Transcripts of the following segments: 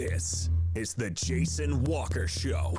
This is the Jason Walker Show.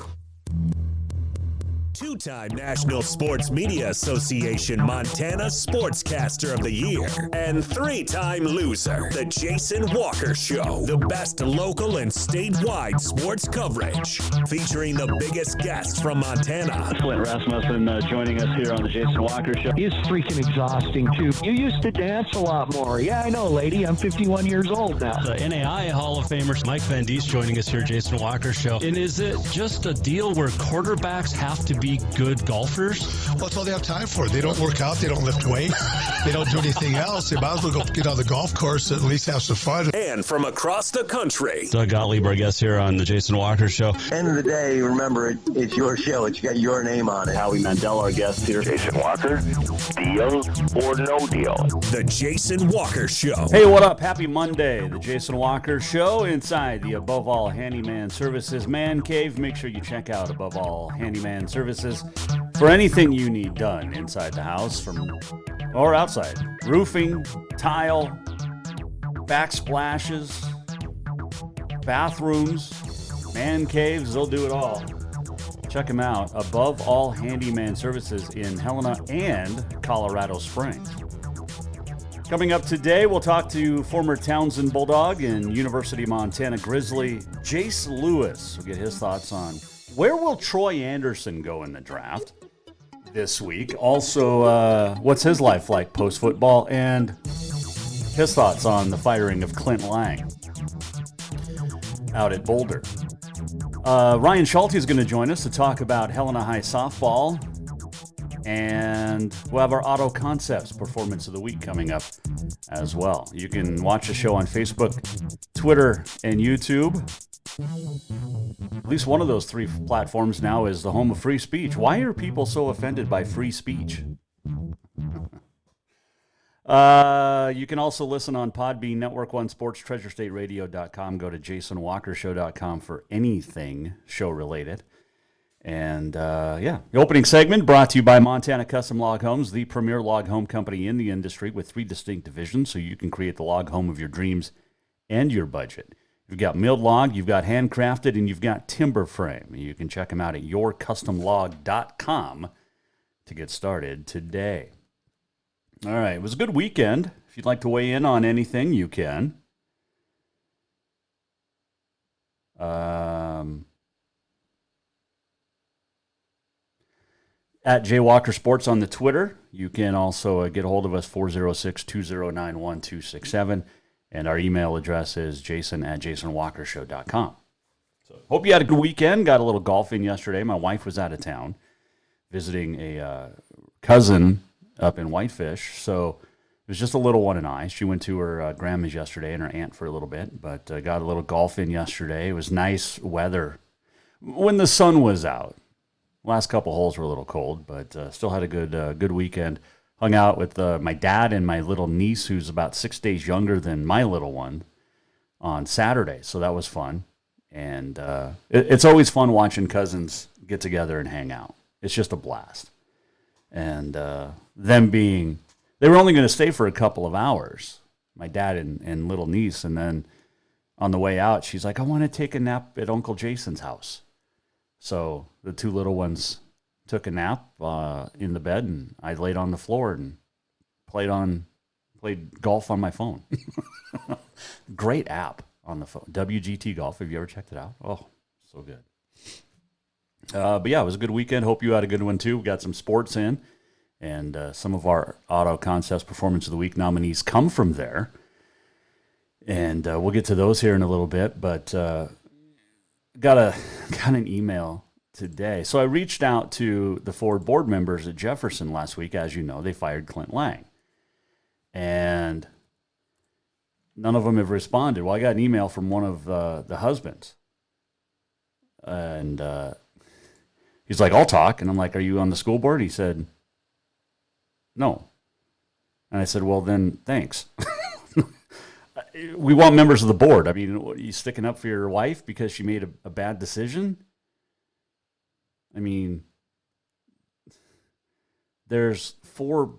Two-time National Sports Media Association Montana Sportscaster of the Year and three-time loser, the Jason Walker Show. The best local and statewide sports coverage, featuring the biggest guests from Montana. Clint Rasmussen joining us here on the Jason Walker Show. He's freaking exhausting, too. You used to dance a lot more. Yeah, I know, lady. I'm 51 years old now. The NAI Hall of Famer Mike Van Diest joining us here, Jason Walker Show. And is it just a deal where quarterbacks have to be good golfers? Well, that's all they have time for. They don't work out. They don't lift weights. They don't do anything else. They might as well go get on the golf course and at least have some fun. And from across the country, Doug Gottlieb, our guest here on the Jason Walker Show. End of the day, remember, it's your show. It's got your name on it. Howie Mandel, our guest here. Jason Walker, deal or no deal? the Jason Walker Show. Hey, what up? Happy Monday. The Jason Walker Show inside the Above All Handyman Services Man Cave. Make sure you check out Above All Handyman Services for anything you need done inside the house or outside. Roofing, tile, backsplashes, bathrooms, man caves, they'll do it all. Check them out. Above All Handyman Services in Helena and Colorado Springs. Coming up today, we'll talk to former Townsend Bulldog and University of Montana Grizzly Jace Lewis. We'll get his thoughts on where will Troy Anderson go in the draft this week. Also, what's his life like post-football, and his thoughts on the firing of Clint Layng out at Boulder. Ryan Schulte is going to join us to talk about Helena High softball, and we'll have our Auto Concepts Performance of the Week coming up as well. You can watch the show on Facebook, Twitter, and YouTube. At least one of those three platforms now is the home of free speech. Why are people so offended by free speech? You can also listen on Podbean, Network One Sports, TreasureStateRadio.com. Go to JasonWalkerShow.com for anything show-related. And, the opening segment brought to you by Montana Custom Log Homes, the premier log home company in the industry with three distinct divisions, so you can create the log home of your dreams and your budget. You've got milled log, you've got handcrafted, and you've got timber frame. You can check them out at yourcustomlog.com to get started today. All right, it was a good weekend. If you'd like to weigh in on anything, you can. At J Walker Sports on the Twitter. You can also get a hold of us, 406-209-1267. And our email address is jason@jasonwalkershow.com. So hope you had a good weekend. Got a little golf in yesterday. My wife was out of town visiting a cousin up in Whitefish. So it was just a little one and I. She went to her grandma's yesterday and her aunt for a little bit, but got a little golf in yesterday. It was nice weather when the sun was out. Last couple holes were a little cold, but still had a good weekend. Hung out with my dad and my little niece, who's about 6 days younger than my little one, on Saturday. So that was fun. And it's always fun watching cousins get together and hang out. It's just a blast. And them being, they were only going to stay for a couple of hours, my dad and little niece. And then on the way out, she's like, I want to take a nap at Uncle Jason's house. So the two little ones took a nap in the bed, and I laid on the floor and played golf on my phone. Great app on the phone. WGT Golf. Have you ever checked it out? Oh, so good. But yeah, it was a good weekend. Hope you had a good one too. We got some sports in, and some of our Auto Concepts Performance of the Week nominees come from there. And we'll get to those here in a little bit, but got an email today. So I reached out to the 4 board members at Jefferson last week. As you know, they fired Clint Layng. And none of them have responded. Well, I got an email from one of the husbands. And he's like, I'll talk. And I'm like, are you on the school board? He said, no. And I said, well, then thanks. We want members of the board. I mean, are you sticking up for your wife because she made a bad decision? I mean, there's 4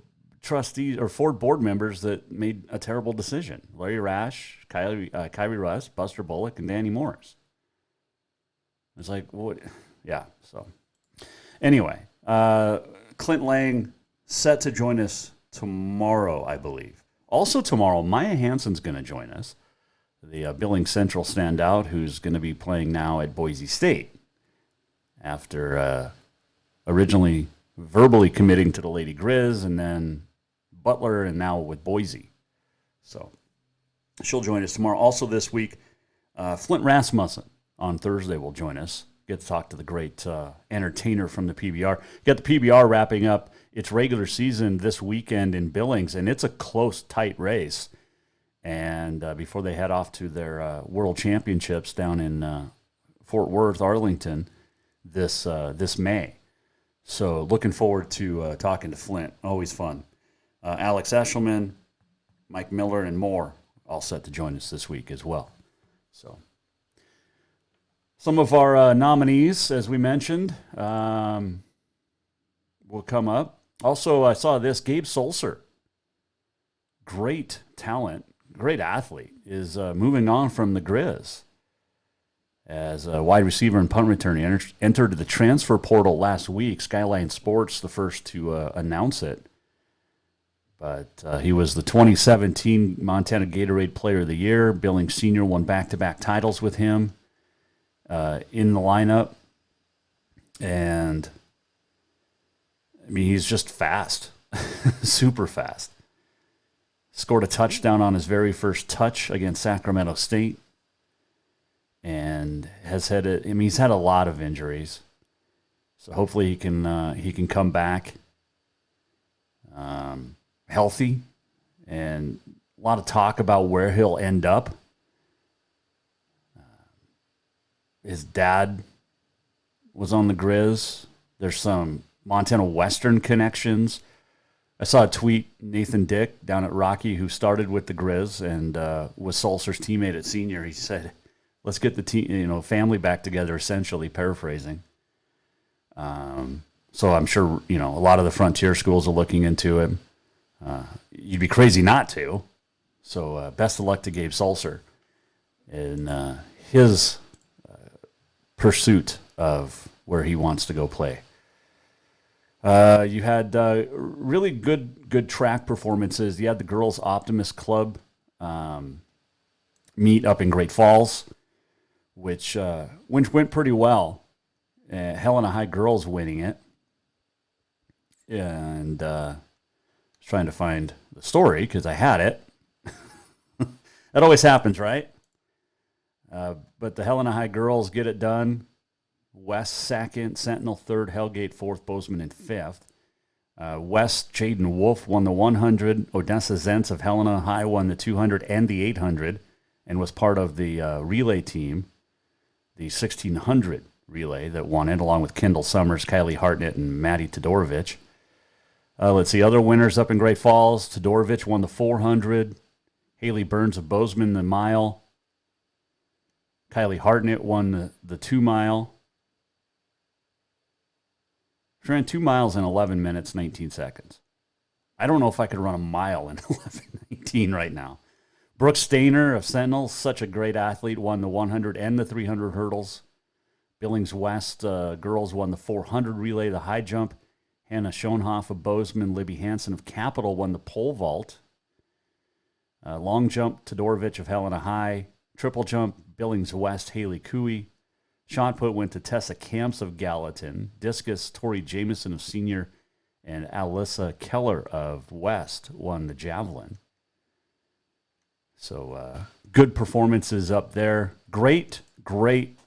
trustees or 4 board members that made a terrible decision. Larry Rash, Kyrie Russ, Buster Bullock, and Danny Morris. It's like, what? Yeah, so. Anyway, Clint Layng set to join us tomorrow, I believe. Also tomorrow, Maya Hansen's going to join us, the Billings Central standout, who's going to be playing now at Boise State after originally verbally committing to the Lady Griz and then Butler and now with Boise. So she'll join us tomorrow. Also this week, Flint Rasmussen on Thursday will join us. Get to talk to the great entertainer from the PBR. Get the PBR wrapping up its regular season this weekend in Billings, and it's a close, tight race. And before they head off to their World Championships down in Fort Worth, Arlington, this May. So looking forward to talking to Flint. Always fun. Alex Eshelman, Mike Miller, and more all set to join us this week as well. So some of our nominees, as we mentioned, will come up. Also, I saw this. Gabe Sulcer, great talent, great athlete, is moving on from the Griz as a wide receiver and punt returner. He entered the transfer portal last week. Skyline Sports, the first to announce it. But he was the 2017 Montana Gatorade Player of the Year. Billings Senior won back-to-back titles with him in the lineup. And, I mean, he's just fast, super fast. Scored a touchdown on his very first touch against Sacramento State. And he's had a lot of injuries. So hopefully he can come back healthy. And a lot of talk about where he'll end up. His dad was on the Griz. There's some Montana Western connections. I saw a tweet, Nathan Dick down at Rocky, who started with the Griz and was Sulcer's teammate at Senior. He said, let's get the team, family back together, essentially paraphrasing. So I'm sure, a lot of the frontier schools are looking into it. You'd be crazy not to. So best of luck to Gabe Sulcer in his pursuit of where he wants to go play. You had really good track performances. You had the Girls Optimist Club meet up in Great Falls, which went pretty well. Helena High girls winning it. And I was trying to find the story because I had it. That always happens, right? But the Helena High girls get it done. West second, Sentinel third, Hellgate fourth, Bozeman in fifth. West, Jaden Wolf won the 100. Odessa Zentz of Helena High won the 200 and the 800 and was part of the relay team, the 1600 relay that won it, along with Kendall Summers, Kylie Hartnett, and Maddie Todorovich. Let's see, other winners up in Great Falls. Todorovich won the 400. Haley Burns of Bozeman, the mile. Kylie Hartnett won the 2 mile. She ran 2 miles in 11 minutes, 19 seconds. I don't know if I could run a mile in 11:19 right now. Brooke Stainer of Sentinel, such a great athlete, won the 100 and the 300 hurdles. Billings West girls won the 400 relay, the high jump. Hannah Schoenhoff of Bozeman, Libby Hansen of Capital won the pole vault. Long jump, Todorovich of Helena High. Triple jump, Billings West, Haley Cooey. Shot put went to Tessa Camps of Gallatin. Discus, Tori Jameson of Senior, and Alyssa Keller of West won the javelin. So good performances up there. Great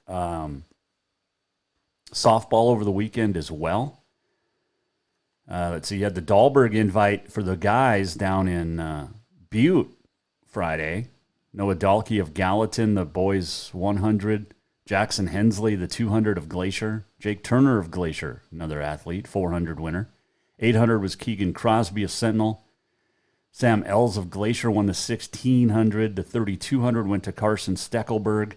softball over the weekend as well. Let's see, you had the Dahlberg invite for the guys down in Butte Friday. Noah Dahlke of Gallatin, the boys 100. Jackson Hensley, the 200 of Glacier. Jake Turner of Glacier, another athlete, 400 winner. 800 was Keegan Crosby of Sentinel. Sam Ells of Glacier won the 1600. The 3200 went to Carson Steckelberg.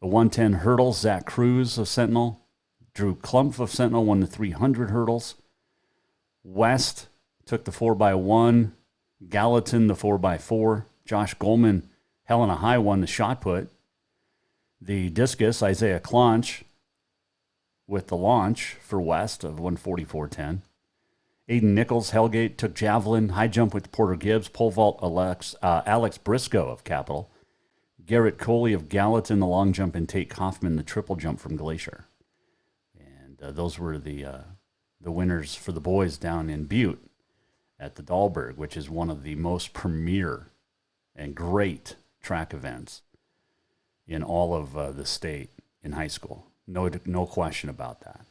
The 110 hurdles, Zach Cruz of Sentinel. Drew Klumpf of Sentinel won the 300 hurdles. West, took the 4x1. Gallatin, the 4x4. Josh Goldman, Helena High won the shot put. The discus, Isaiah Clonch with the launch for West of 144.10. Aiden Nichols, Hellgate, took javelin. High jump with Porter Gibbs. Pole vault, Alex Briscoe of Capital. Garrett Coley of Gallatin, the long jump, and Tate Kaufman, the triple jump from Glacier. And those were the winners for the boys down in Butte at the Dahlberg, which is one of the most premier and great track events in all of the state in high school. No question about that.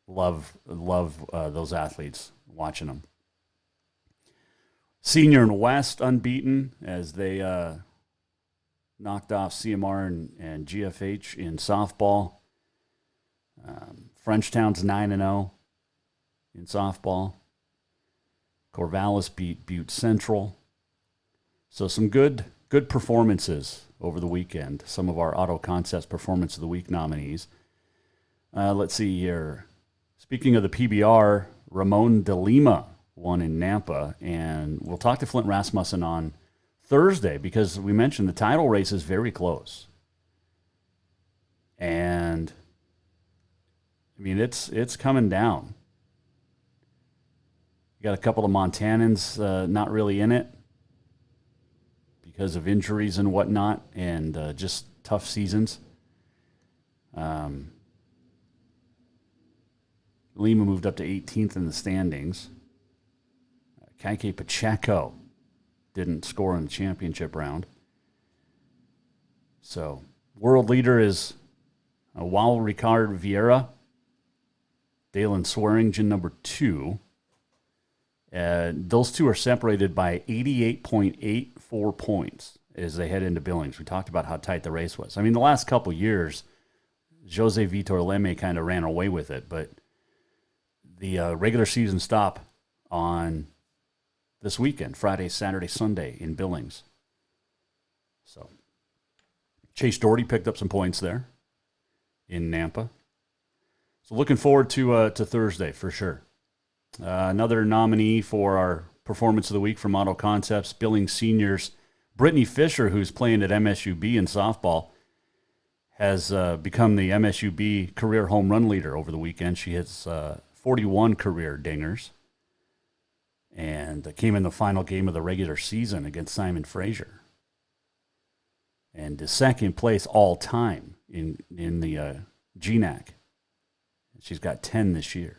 Love those athletes, watching them. Senior and West unbeaten as they knocked off CMR and GFH in softball. Frenchtown's 9-0 in softball. Corvallis beat Butte Central. So some good performances over the weekend. Some of our Auto Concepts Performance of the Week nominees. Let's see here. Speaking of the PBR, Ramon De Lima won in Nampa, and we'll talk to Flint Rasmussen on Thursday because we mentioned the title race is very close. And, I mean, it's coming down. You got a couple of Montanans not really in it because of injuries and whatnot and just tough seasons. Lima moved up to 18th in the standings. Kaike Pacheco didn't score in the championship round. So, world leader is Wal Ricard Vieira. Dalen Swearingen, number 2. Those two are separated by 88.84 points as they head into Billings. We talked about how tight the race was. I mean, the last couple years, Jose Vitor Leme kind of ran away with it, but the regular season stop on this weekend, Friday, Saturday, Sunday in Billings. So Chase Doherty picked up some points there in Nampa. So looking forward to Thursday for sure. Another nominee for our Performance of the Week from Auto Concepts, Billings seniors, Brittany Fisher, who's playing at MSUB in softball, has become the MSUB career home run leader over the weekend. She hits 41 career dingers and came in the final game of the regular season against Simon Fraser. And is second place all time in the GNAC. She's got 10 this year.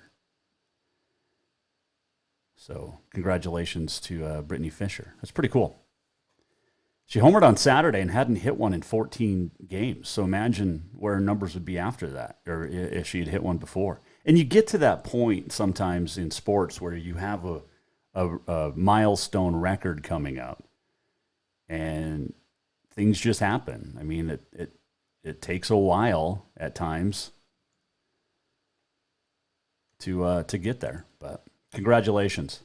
So congratulations to Brittany Fisher. That's pretty cool. She homered on Saturday and hadn't hit one in 14 games. So imagine where her numbers would be after that, or if she had hit one before. And you get to that point sometimes in sports where you have a milestone record coming up, and things just happen. I mean, it takes a while at times to get there, but congratulations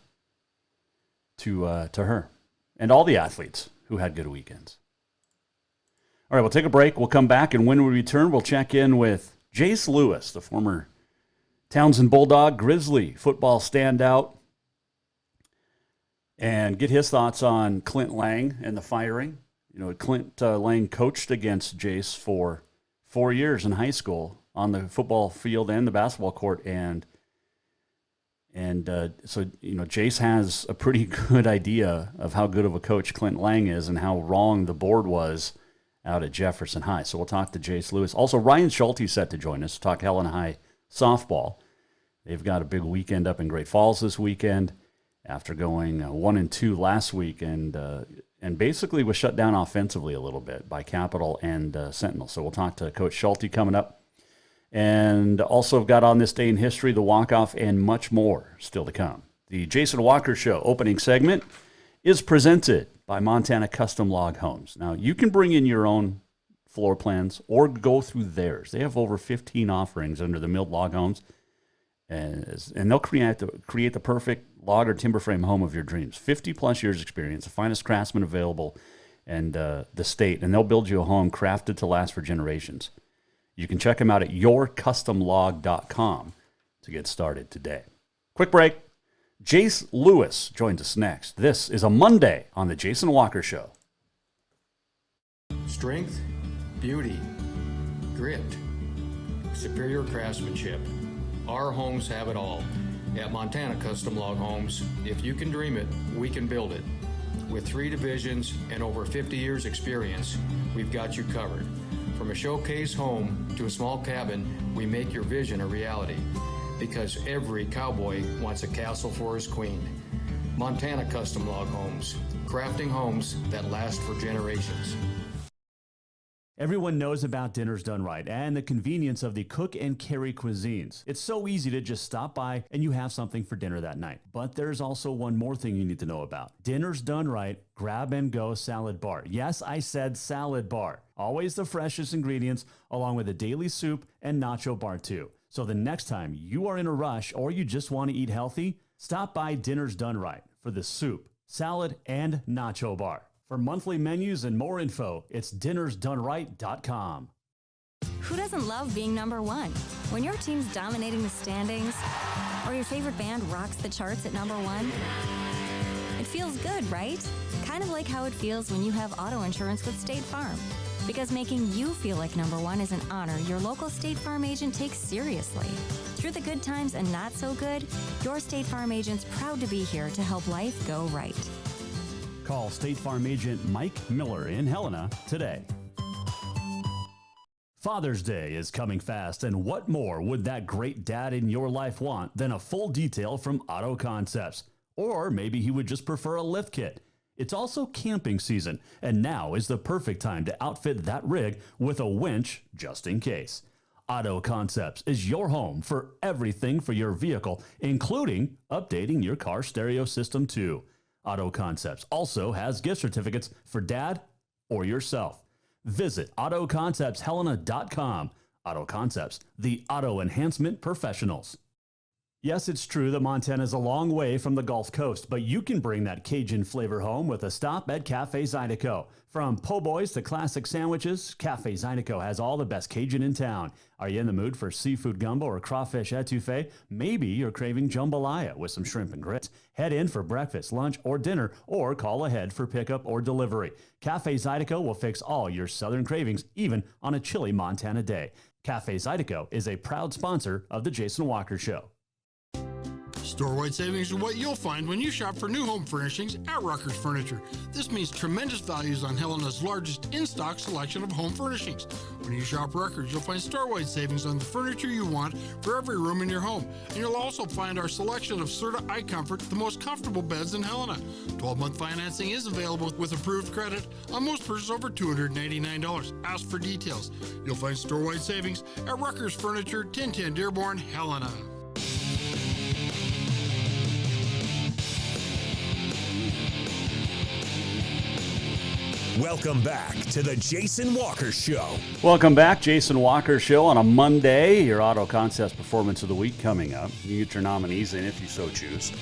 to her and all the athletes who had good weekends. All right, we'll take a break. We'll come back, and when we return, we'll check in with Jace Lewis, the former Townsend Bulldog, Grizzly football standout, and get his thoughts on Clint Layng and the firing. You know, Clint Layng coached against Jace for 4 years in high school on the football field and the basketball court, and so, you know, Jace has a pretty good idea of how good of a coach Clint Layng is and how wrong the board was out at Jefferson High. So we'll talk to Jace Lewis. Also, Ryan Schulte set to join us to talk Helena High softball. They've got a big weekend up in Great Falls this weekend after going 1-2 last week and basically was shut down offensively a little bit by Capital and Sentinel. So we'll talk to Coach Schulte coming up. And also got on this day in history, the walk-off, and much more still to come. The Jason Walker Show opening segment is presented by Montana Custom Log Homes. Now, you can bring in your own floor plans or go through theirs. They have over 15 offerings under the milled log homes, and they'll create the perfect log or timber frame home of your dreams. 50-plus years experience, the finest craftsmen available in the state, and they'll build you a home crafted to last for generations. You can check them out at yourcustomlog.com to get started today. Quick break. Jace Lewis joins us next. This is a Monday on the Jason Walker Show. Strength, beauty, grit, superior craftsmanship. Our homes have it all. At Montana Custom Log Homes, if you can dream it, we can build it. With 3 divisions and over 50 years experience, we've got you covered. From a showcase home to a small cabin, we make your vision a reality. Because every cowboy wants a castle for his queen. Montana Custom Log Homes, crafting homes that last for generations. Everyone knows about Dinners Done Right and the convenience of the cook and carry cuisines. It's so easy to just stop by and you have something for dinner that night. But there's also one more thing you need to know about. Dinners Done Right Grab and Go Salad Bar. Yes, I said salad bar. Always the freshest ingredients along with a daily soup and nacho bar too. So the next time you are in a rush or you just want to eat healthy, stop by Dinners Done Right for the soup, salad, and nacho bar. For monthly menus and more info, it's dinnersdoneright.com. Who doesn't love being number one? When your team's dominating the standings, or your favorite band rocks the charts at number one, it feels good, right? Kind of like how it feels when you have auto insurance with State Farm. Because making you feel like number one is an honor your local State Farm agent takes seriously. Through the good times and not so good, your State Farm agent's proud to be here to help life go right. Call State Farm agent Mike Miller in Helena today. Father's Day is coming fast, and what more would that great dad in your life want than a full detail from Auto Concepts? Or maybe he would just prefer a lift kit. It's also camping season, and now is the perfect time to outfit that rig with a winch just in case. Auto Concepts is your home for everything for your vehicle, including updating your car stereo system too. Auto Concepts also has gift certificates for dad or yourself. Visit AutoConceptsHelena.com. Auto Concepts, the auto enhancement professionals. Yes, it's true that Montana is a long way from the Gulf Coast, but you can bring that Cajun flavor home with a stop at Cafe Zydeco. From po' boys to classic sandwiches, Cafe Zydeco has all the best Cajun in town. Are you in the mood for seafood gumbo or crawfish etouffee? Maybe you're craving jambalaya with some shrimp and grits. Head in for breakfast, lunch, or dinner, or call ahead for pickup or delivery. Cafe Zydeco will fix all your southern cravings, even on a chilly Montana day. Cafe Zydeco is a proud sponsor of The Jason Walker Show. Store-wide savings are what you'll find when you shop for new home furnishings at Rutgers Furniture. This means tremendous values on Helena's largest in-stock selection of home furnishings. When you shop Rutgers, you'll find store-wide savings on the furniture you want for every room in your home. And you'll also find our selection of Serta iComfort, the most comfortable beds in Helena. 12-month financing is available with approved credit on most purchases over $289. Ask for details. You'll find store-wide savings at Rutgers Furniture, 1010 Dearborn, Helena. Welcome back to the Jason Walker Show. Welcome back, Jason Walker Show on a Monday. Your Auto Concepts Performance of the Week coming up. You get your nominees in if you so choose.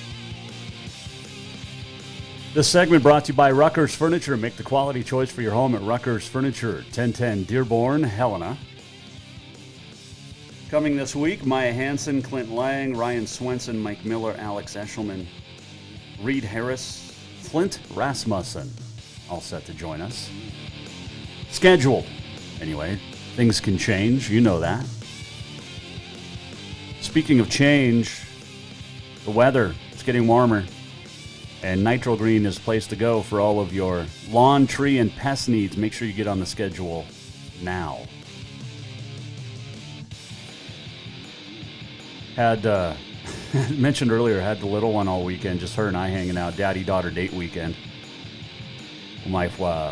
This segment brought to you by Rutgers Furniture. Make the quality choice for your home at Rutgers Furniture, 1010 Dearborn, Helena. Coming this week, Maya Hansen, Clint Layng, Ryan Swenson, Mike Miller, Alex Eshelman, Reed Harris, Flint Rasmussen. All set to join us. Scheduled. Anyway, things can change. You know that. Speaking of change, the weather, it's getting warmer. And Nitro Green is the place to go for all of your lawn, tree, and pest needs. Make sure you get on the schedule now. Had, mentioned earlier, had the little one all weekend. Just her and I hanging out. Daddy-daughter date weekend. My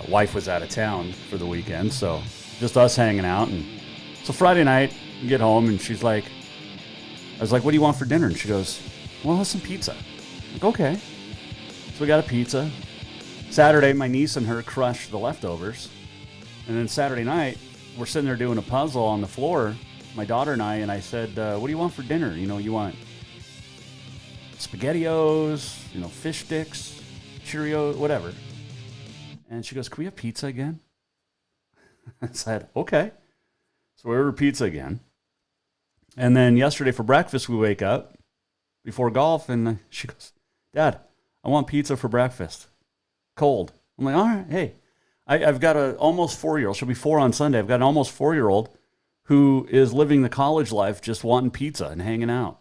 wife was out of town for the weekend, so just us hanging out. And so Friday night, we get home, and she's like, I was like, what do you want for dinner? And she goes, well, I'll have some pizza. I'm like, okay. So we got a pizza. Saturday, my niece and her crushed the leftovers. And then Saturday night, we're sitting there doing a puzzle on the floor, my daughter and I said, what do you want for dinner? You know, you want SpaghettiOs, fish sticks, Cheerios, whatever. And she goes, can we have pizza again? I said, okay. So we ordered pizza again. And then yesterday for breakfast, we wake up before golf, and she goes, Dad, I want pizza for breakfast, cold. I'm like, all right, hey, I've got an almost 4-year-old. She'll be 4 on Sunday. I've got an almost 4-year-old who is living the college life, just wanting pizza and hanging out.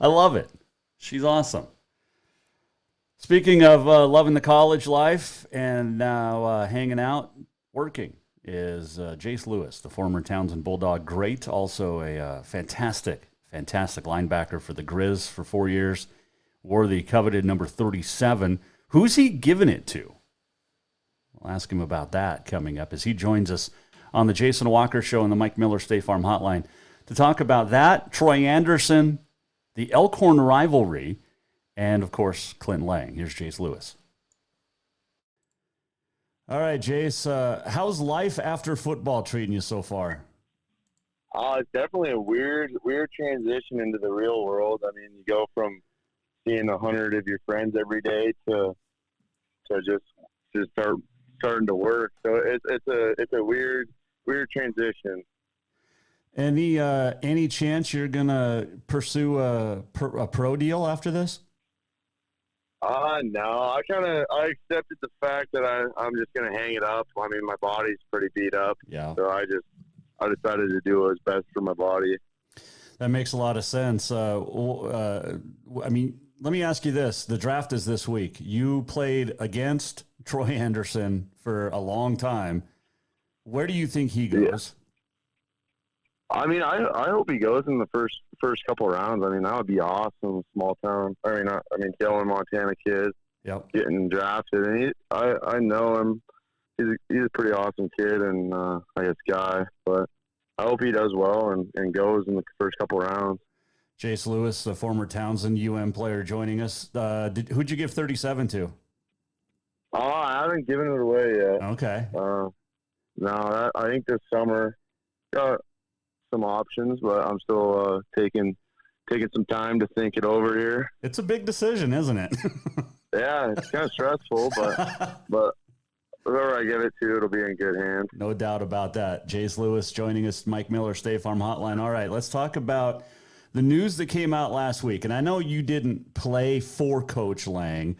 I love it. She's awesome. Speaking of loving the college life and now hanging out, working, is Jace Lewis, the former Townsend Bulldog great, also a fantastic linebacker for the Griz for 4 years, wore the coveted number 37. Who's he giving it to? We'll ask him about that coming up as he joins us on the Jason Walker Show and the Mike Miller State Farm Hotline to talk about that, Troy Anderson, the Elkhorn rivalry, and, of course, Clint Layng. Here's Jace Lewis. All right, Jace, how's life after football treating you so far? It's definitely a weird transition into the real world. I mean, you go from seeing 100 of your friends every day to just starting to work. So it's a weird transition. Any chance you're gonna pursue a pro deal after this? No. I accepted the fact that I'm just gonna hang it up. I mean, my body's pretty beat up. Yeah. So I decided to do what was best for my body. That makes a lot of sense. I mean, let me ask you this. The draft is this week. You played against Troy Anderson for a long time. Where do you think he goes? Yeah. I mean, I hope he goes in the first couple rounds. I mean, that would be awesome. Small town. I mean, Kelvin, Montana kid. Yep. Getting drafted, and I know him. He's a pretty awesome kid and I guess guy. But I hope he does well and goes in the first couple rounds. Jace Lewis, the former Townsend UM player, joining us. Who'd you give 37 to? I haven't given it away yet. Okay. No, I think this summer got some options, but I'm still taking some time to think it over here. It's a big decision, isn't it? Yeah, it's kind of stressful, but whoever I give it to, it'll be in good hands. No doubt about that. Jace Lewis joining us, Mike Miller, State Farm Hotline. All right, let's talk about the news that came out last week. And I know you didn't play for Coach Layng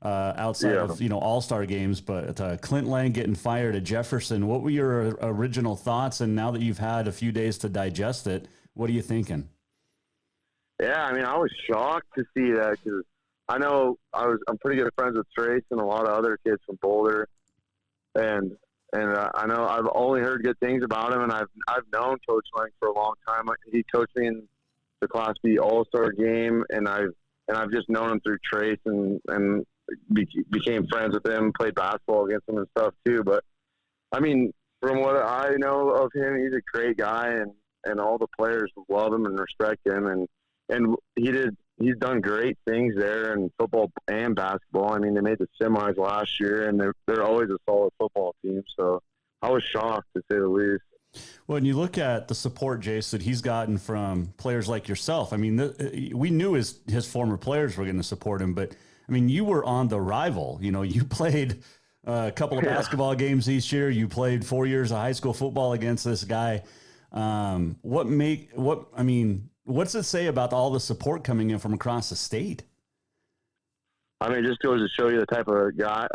outside of All-Star games, but Clint Layng getting fired at Jefferson. What were your original thoughts? And now that you've had a few days to digest it, what are you thinking? Yeah, I mean, I was shocked to see that because I know I'm pretty good friends with Trace and a lot of other kids from Boulder, and I know I've only heard good things about him, and I've known Coach Layng for a long time. He coached me in the Class B All-Star game, and I've just known him through Trace and became friends with him, played basketball against him and stuff too. But I mean, from what I know of him, he's a great guy, and all the players love him and respect him, and he's done great things there in football and basketball. I mean, they made the semis last year, and they're always a solid football team. So I was shocked, to say the least. Well, when you look at the support, Jace, that he's gotten from players like yourself, I mean, we knew his former players were going to support him, but I mean, you were on the rival. You played a couple of basketball games each year. You played 4 years of high school football against this guy. What's it say about all the support coming in from across the state? I mean, it just goes to show you the type of guy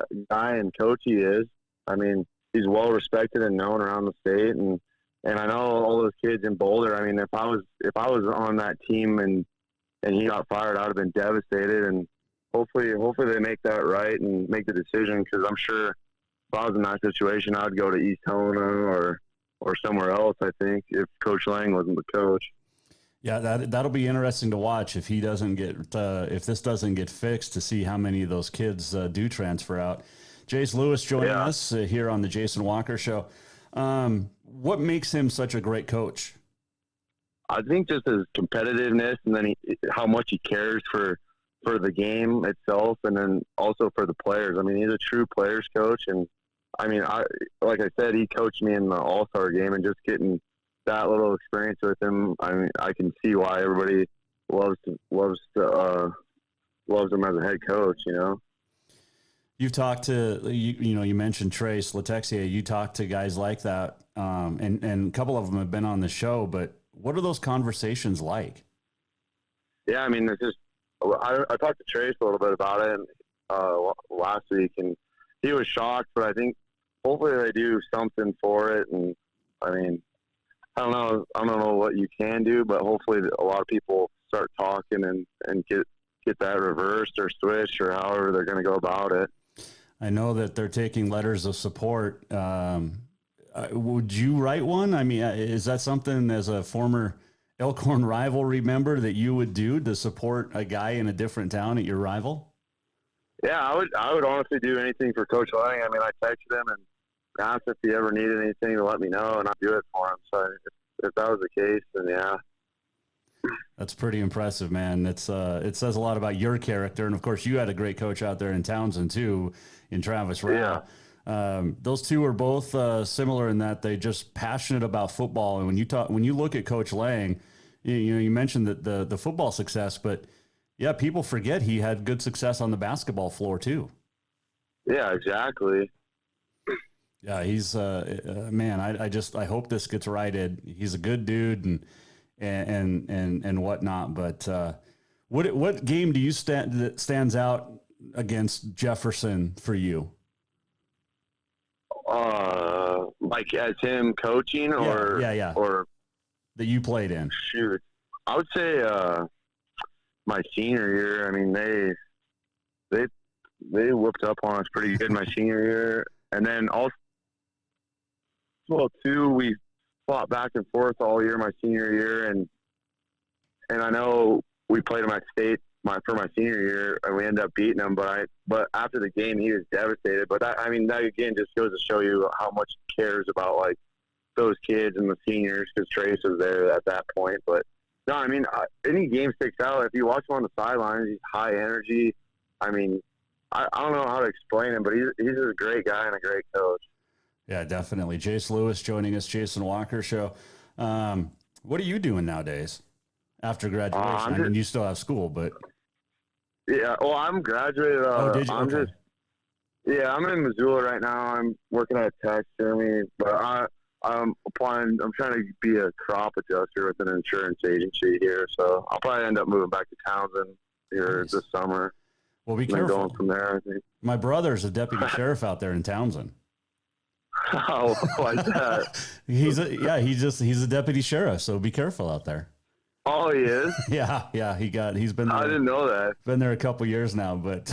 and coach he is. I mean, he's well respected and known around the state, and I know all those kids in Boulder. I mean, if I was on that team and he got fired, I'd have been devastated. And hopefully they make that right and make the decision, because I'm sure if I was in that situation, I'd go to East Helena or somewhere else. I think if Coach Layng wasn't the coach. Yeah, that'll be interesting to watch if he doesn't get if this doesn't get fixed, to see how many of those kids do transfer out. Jace Lewis joining us here on the Jason Walker Show. What makes him such a great coach? I think just his competitiveness, and then how much he cares for the game itself, and then also for the players. I mean, he's a true players coach, and I mean, like I said, he coached me in the All-Star game, and just getting that little experience with him, I mean, I can see why everybody loves him as a head coach. You've talked to you mentioned Trace Latexier. You talked to guys like that, and a couple of them have been on the show. But what are those conversations like? yeah, I mean, it's just I talked to Trace a little bit about it last week, and he was shocked. But I think hopefully they do something for it. And I mean, I don't know what you can do, but hopefully a lot of people start talking and get that reversed or switched or however they're going to go about it. I know that they're taking letters of support. Would you write one? I mean, is that something as a former Elkhorn rivalry member that you would do to support a guy in a different town at your rival? Yeah, I would honestly do anything for Coach Layng. I mean, I texted him and asked if he ever needed anything to let me know, and I'd do it for him. So if that was the case, then yeah. That's pretty impressive, man. It says a lot about your character. And of course you had a great coach out there in Townsend too, in Travis Rao. Yeah. Those two are both similar in that they just passionate about football. And when you look at Coach Layng, you mentioned that the football success, but yeah, people forget he had good success on the basketball floor too. Yeah, exactly. Yeah, he's man. I hope this gets righted. He's a good dude and whatnot. But what game do you that stands out against Jefferson for you? Like as him coaching or yeah. or that you played in? Shoot, I would say my senior year. I mean, they whooped up on us pretty good my senior year, and then also too, we fought back and forth all year my senior year, and I know we played in my state for my senior year, and we ended up beating them. But after the game, he was devastated. But that again just goes to show you how much he cares about like those kids and the seniors, because Trace was there at that point. But no, I mean, any game sticks out. If you watch him on the sidelines, he's high energy. I mean, I don't know how to explain him, but he's a great guy and a great coach. Yeah, definitely. Jace Lewis joining us, Jason Walker Show. What are you doing nowadays after graduation? I mean, you still have school, but yeah. Well, I'm graduated. Did you? Okay. I'm in Missoula right now. I'm working at taxidermy, but I'm applying. I'm trying to be a crop adjuster with an insurance agency here, so I'll probably end up moving back to Townsend here this summer. Well, be careful. Going from there, I think. My brother's a deputy sheriff out there in Townsend. Oh, like that? He's a deputy sheriff, so be careful out there. Oh, he is? Yeah. He's been there. I didn't know that. Been there a couple years now, but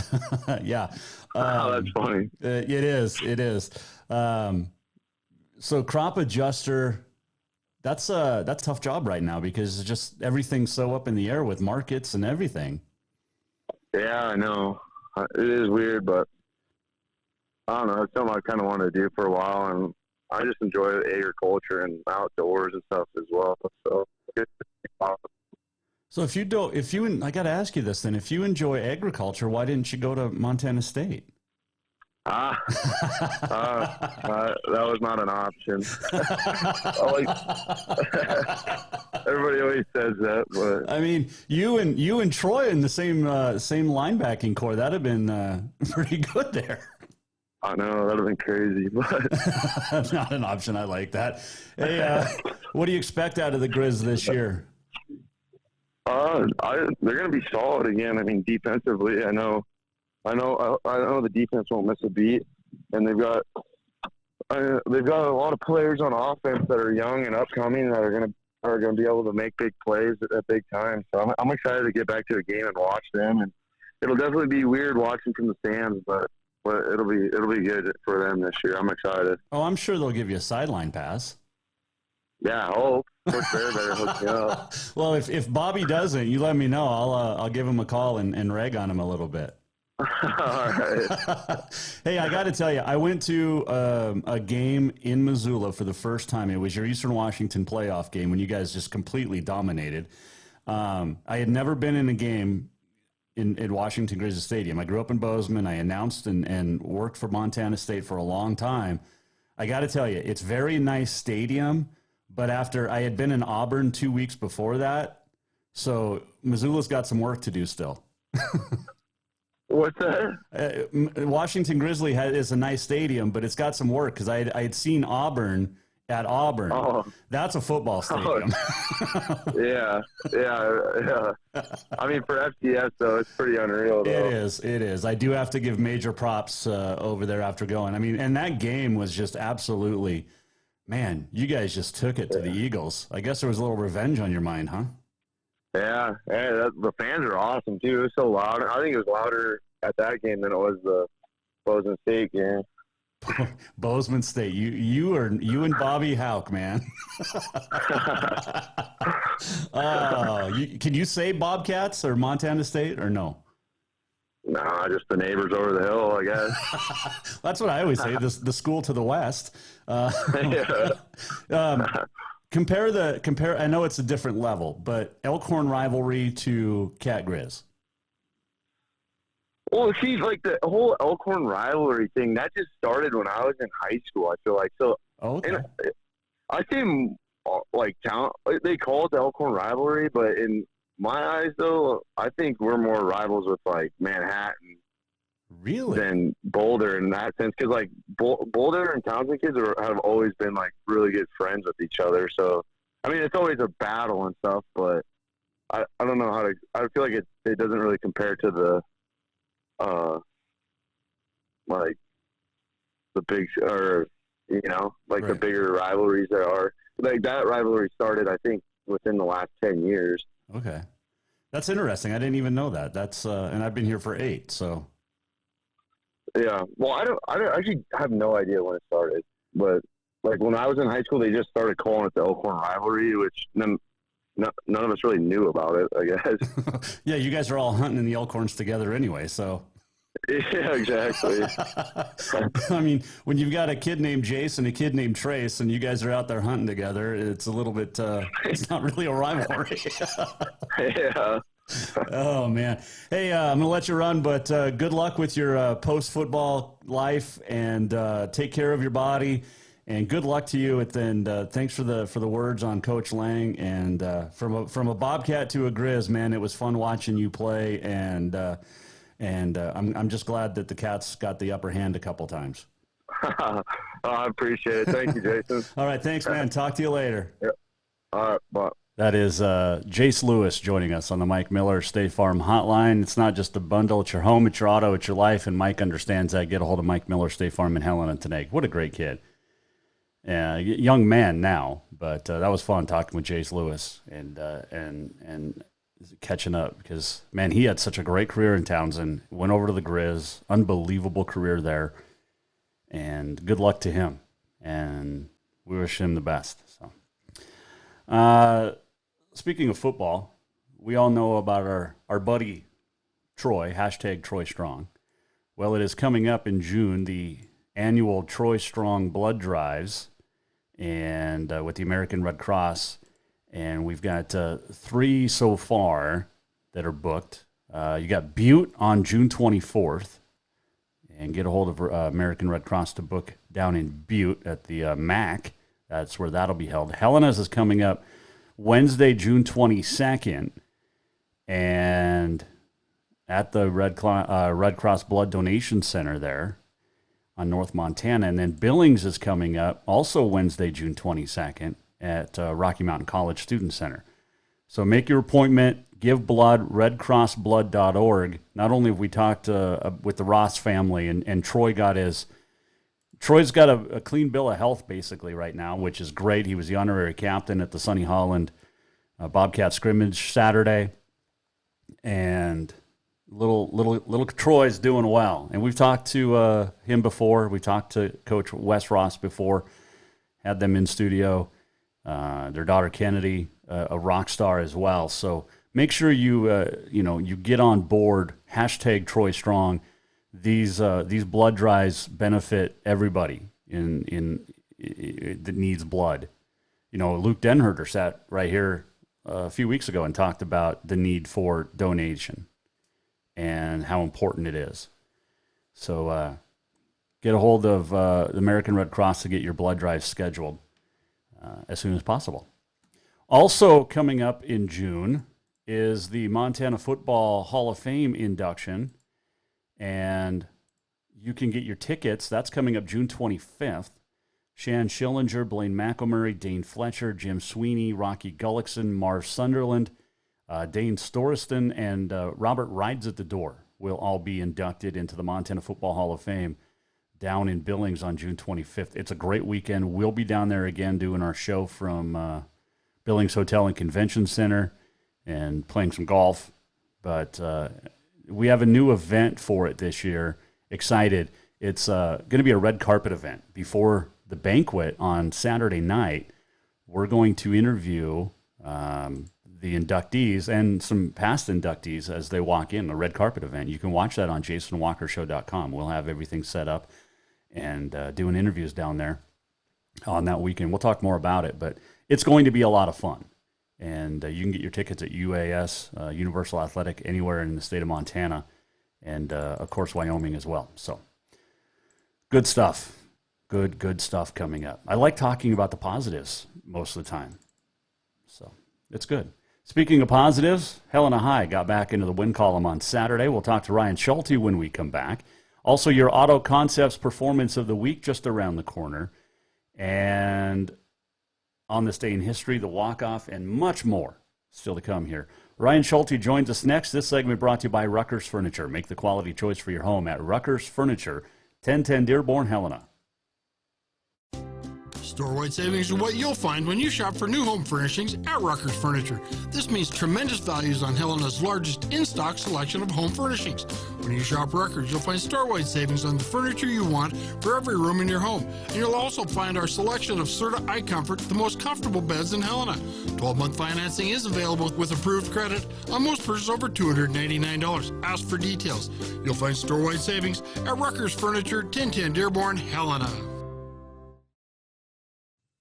yeah. That's funny. It is. So crop adjuster, that's a tough job right now because it's just everything's so up in the air with markets and everything. Yeah, I know. It is weird, but I don't know. It's something I kind of wanted to do for a while, and I just enjoy agriculture and outdoors and stuff as well. So I got to ask you this then. If you enjoy agriculture, why didn't you go to Montana State? That was not an option. Everybody always says that, but I mean, you and Troy in the same linebacking core, that'd have been pretty good there. I know, that'd have been crazy, but that's not an option. I like that. Hey, what do you expect out of the Griz this year? They're going to be solid again. I mean, defensively, I know the defense won't miss a beat, and they've got a lot of players on offense that are young and upcoming that are going to be able to make big plays at big times. So I'm excited to get back to the game and watch them. And it'll definitely be weird watching from the stands, but it'll be good for them this year. I'm excited. Oh, I'm sure they'll give you a sideline pass. Yeah, I hope. Coach Bear better hook me up. Well, if Bobby doesn't, you let me know. I'll give him a call and rag on him a little bit. All right. Hey, I got to tell you, I went to a game in Missoula for the first time. It was your Eastern Washington playoff game when you guys just completely dominated. I had never been in a game in Washington Griz Stadium. I grew up in Bozeman. I announced and worked for Montana State for a long time. I got to tell you, it's a very nice stadium, but after I had been in Auburn 2 weeks before that, so Missoula's got some work to do still. What's that? Washington Grizzly is a nice stadium, but it's got some work because I had seen Auburn at Auburn. Oh. That's a football stadium. Yeah. I mean, for FCS, though, it's pretty unreal, though. It is. I do have to give major props over there after going. I mean, and that game was just absolutely, man, you guys just took it to the Eagles. I guess there was a little revenge on your mind, huh? Yeah. The fans are awesome, too. It was so loud. I think it was louder at that game than it was the Bozeman State game. Bozeman State, you and Bobby Houck, man. Can you say Bobcats or Montana State or no? No, just the neighbors over the hill, I guess. That's what I always say. The school to the west. Compare. I know it's a different level, but Elkhorn rivalry to Cat Griz. Well, see, like the whole Elkhorn rivalry thing, that just started when I was in high school, I feel like. So, okay. I say, like, they call it the Elkhorn rivalry, but in my eyes, though, I think we're more rivals with, like, Manhattan. Really? Than Boulder in that sense. Because, like, Boulder and Townsend kids have always been, like, really good friends with each other. So, I mean, it's always a battle and stuff, but I don't know how to – I feel like it doesn't really compare to the – like the big, or like the bigger rivalries there are. Like that rivalry started, I think, within the last 10 years. Okay, that's interesting. I didn't even know that. That's and I've been here for 8, so. Yeah, well, I don't actually have no idea when it started, but like when I was in high school, they just started calling it the Elkhorn rivalry, which none of us really knew about it, I guess. Yeah, you guys are all hunting in the Elkhorns together anyway, so. Yeah, exactly. I mean, when you've got a kid named Jace and a kid named Trace, and you guys are out there hunting together, it's a little bit, it's not really a rivalry. Yeah. Oh, man. Hey, I'm going to let you run, but good luck with your post-football life, and take care of your body, and good luck to you. And thanks for the words on Coach Layng. And from a Bobcat to a Griz, man, it was fun watching you play, and I'm just glad that the Cats got the upper hand a couple times. I appreciate it. Thank you, Jason. All right, thanks, man. Talk to you later. Yep. All right, bye. That is Jace Lewis joining us on the Mike Miller State Farm Hotline. It's not just a bundle. It's your home, it's your auto, it's your life, and Mike understands that. Get a hold of Mike Miller State Farm in Helena today. What a great kid. Young man now, but that was fun talking with Jace Lewis and catching up because, man, he had such a great career in Townsend. Went over to the Griz. Unbelievable career there. And good luck to him. And we wish him the best. So, speaking of football, we all know about our buddy Troy, #TroyStrong. Well, it is coming up in June, the annual Troy Strong blood drives, and with the American Red Cross. And we've got 3 so far that are booked. You got Butte on June 24th. And get a hold of American Red Cross to book down in Butte at the MAC. That's where that'll be held. Helena's is coming up Wednesday, June 22nd. And at the Red Cross Blood Donation Center there on North Montana. And then Billings is coming up also Wednesday, June 22nd. At Rocky Mountain College Student Center. So make your appointment, give blood, redcrossblood.org. Not only have we talked with the Ross family, and Troy's got a clean bill of health basically right now, which is great. He was the honorary captain at the Sonny Holland Bobcat scrimmage Saturday, and little Troy's doing well. And we've talked to him before. We talked to Coach Wes Ross before, had them in studio. Their daughter Kennedy, a rock star as well. So make sure you get on board. #TroyStrong. These blood drives benefit everybody that needs blood. Luke Denherter sat right here a few weeks ago and talked about the need for donation and how important it is. So get a hold of the American Red Cross to get your blood drive scheduled as soon as possible. Also coming up in June is the Montana Football Hall of Fame induction, and you can get your tickets. That's coming up June 25th. Shan Schillinger, Blaine McElmurray, Dane Fletcher, Jim Sweeney, Rocky Gullickson, Marv Sunderland, Dane Storiston, and Robert Rides at the Door will all be inducted into the Montana Football Hall of Fame down in Billings on June 25th. It's a great weekend. We'll be down there again doing our show from Billings Hotel and Convention Center and playing some golf. But we have a new event for it this year. Excited. It's going to be a red carpet event. Before the banquet on Saturday night, we're going to interview the inductees and some past inductees as they walk in, a red carpet event. You can watch that on jasonwalkershow.com. We'll have everything set up and doing interviews down there on that weekend. We'll talk more about it, but it's going to be a lot of fun. And you can get your tickets at UAS, Universal Athletic, anywhere in the state of Montana, and, of course, Wyoming as well. So good stuff. Good stuff coming up. I like talking about the positives most of the time. So it's good. Speaking of positives, Helena High got back into the win column on Saturday. We'll talk to Ryan Schulte when we come back. Also, your Auto Concepts Performance of the Week just around the corner. And on this day in history, the walk-off, and much more still to come here. Ryan Schulte joins us next. This segment brought to you by Rutgers Furniture. Make the quality choice for your home at Rutgers Furniture, 1010 Dearborn, Helena. Store-wide savings are what you'll find when you shop for new home furnishings at Rutgers Furniture. This means tremendous values on Helena's largest in-stock selection of home furnishings. When you shop Rutgers, you'll find store-wide savings on the furniture you want for every room in your home. And you'll also find our selection of Serta iComfort, the most comfortable beds in Helena. 12-month financing is available with approved credit on most purchases over $289. Ask for details. You'll find store-wide savings at Rutgers Furniture, 1010 Dearborn, Helena.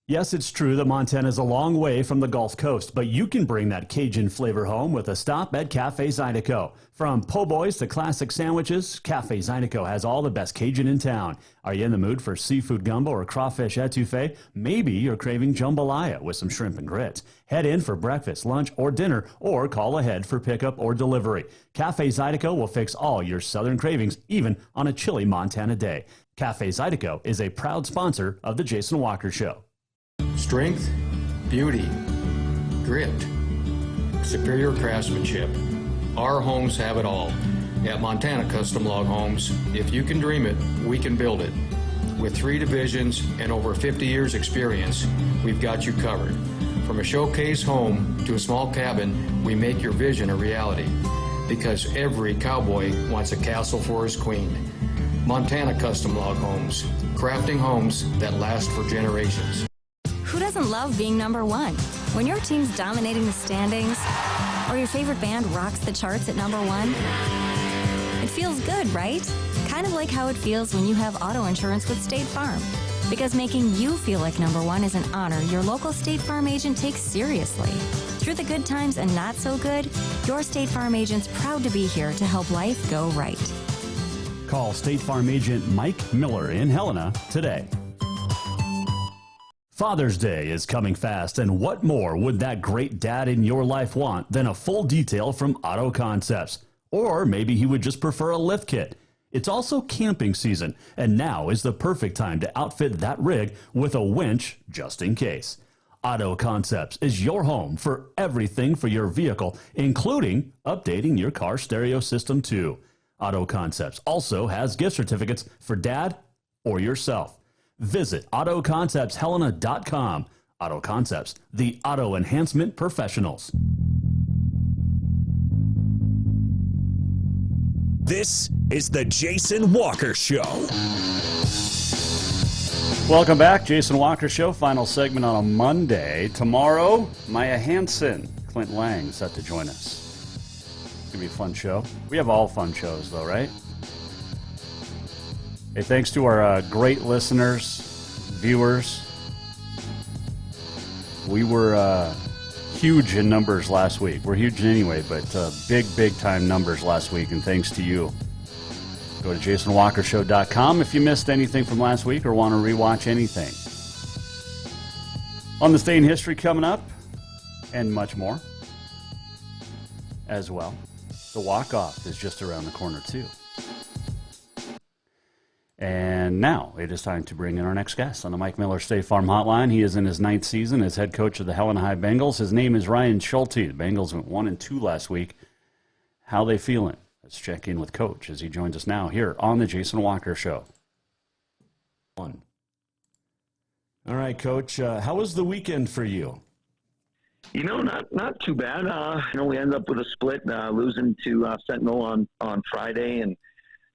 Yes, it's true that Montana is a long way from the Gulf Coast, but you can bring that Cajun flavor home with a stop at Cafe Zydeco. From po' boys to classic sandwiches, Cafe Zydeco has all the best Cajun in town. Are you in the mood for seafood gumbo or crawfish etouffee? Maybe you're craving jambalaya with some shrimp and grits. Head in for breakfast, lunch, or dinner, or call ahead for pickup or delivery. Cafe Zydeco will fix all your southern cravings, even on a chilly Montana day. Cafe Zydeco is a proud sponsor of The Jason Walker Show. Strength, beauty, grit, superior craftsmanship. Our homes have it all. At Montana Custom Log Homes, if you can dream it, we can build it. With 3 divisions and over 50 years experience, we've got you covered. From a showcase home to a small cabin, we make your vision a reality. Because every cowboy wants a castle for his queen. Montana Custom Log Homes, crafting homes that last for generations. Who doesn't love being number one? When your team's dominating the standings, or your favorite band rocks the charts at number one, it feels good, right? Kind of like how it feels when you have auto insurance with State Farm. Because making you feel like number one is an honor your local State Farm agent takes seriously. Through the good times and not so good, your State Farm agent's proud to be here to help life go right. Call State Farm agent Mike Miller in Helena today. Father's Day is coming fast, and what more would that great dad in your life want than a full detail from Auto Concepts? Or maybe he would just prefer a lift kit. It's also camping season, and now is the perfect time to outfit that rig with a winch just in case. Auto Concepts is your home for everything for your vehicle, including updating your car stereo system too. Auto Concepts also has gift certificates for dad or yourself. Visit AutoConceptsHelena.com. Auto Concepts, the auto enhancement professionals. This is the Jason Walker Show. Welcome back, Jason Walker Show. Final segment on a Monday. Tomorrow, Maya Hansen, Clint Layng set to join us. It's going to be a fun show. We have all fun shows, though, right? Hey, thanks to our great listeners, viewers. We were huge in numbers last week. We're huge anyway, but big time numbers last week, and thanks to you. Go to jasonwalkershow.com if you missed anything from last week or want to rewatch anything. On this day in history coming up, and much more as well. The walk-off is just around the corner, too. And now it is time to bring in our next guest on the Mike Miller State Farm Hotline. He is in his 9th season as head coach of the Helena High Bengals. His name is Ryan Schulte. The Bengals went 1-2 last week. How they feeling? Let's check in with Coach as he joins us now here on the Jason Walker Show. All right, Coach. How was the weekend for you? Not too bad. We ended up with a split, losing to Sentinel on Friday, and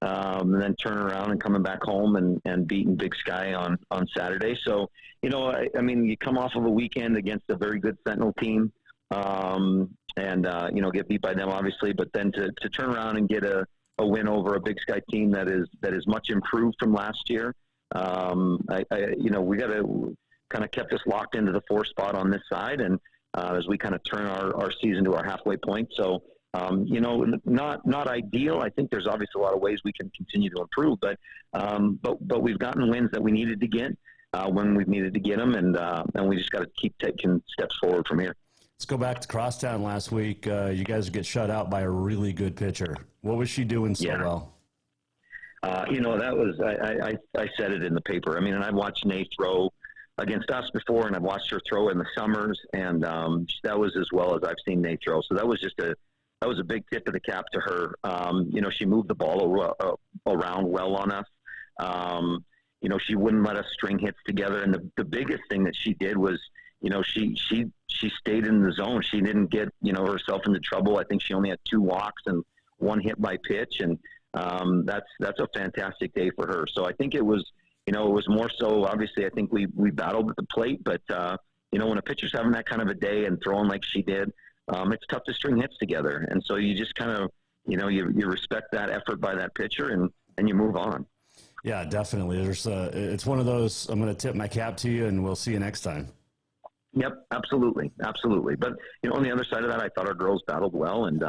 then turning around and coming back home and beating Big Sky on Saturday. So, you come off of a weekend against a very good Sentinel team, get beat by them, obviously, but then to turn around and get a win over a Big Sky team that is much improved from last year. We got to kind of kept us locked into the 4 spot on this side, and as we kind of turn our season to our halfway point. So, not ideal. I think there's obviously a lot of ways we can continue to improve, but we've gotten wins that we needed to get when we've needed to get them, and we just got to keep taking steps forward from here. Let's go back to Crosstown last week. You guys get shut out by a really good pitcher. What was she doing so well? That was I said it in the paper. I mean, and I've watched Nate throw against us before, and I've watched her throw in the summers, and that was as well as I've seen Nate throw. So that was a big tip of the cap to her. She moved the ball around well on us. She wouldn't let us string hits together, and the biggest thing that she did was, she stayed in the zone. She didn't get herself into trouble. I think she only had 2 walks and 1 hit by pitch, and that's a fantastic day for her. So I think it was more so, obviously, I think we battled at the plate, but, when a pitcher's having that kind of a day and throwing like she did, it's tough to string hits together. And so you just kind of, you respect that effort by that pitcher and you move on. Yeah, definitely. It's one of those, I'm going to tip my cap to you and we'll see you next time. Yep, absolutely. Absolutely. But, on the other side of that, I thought our girls battled well, and,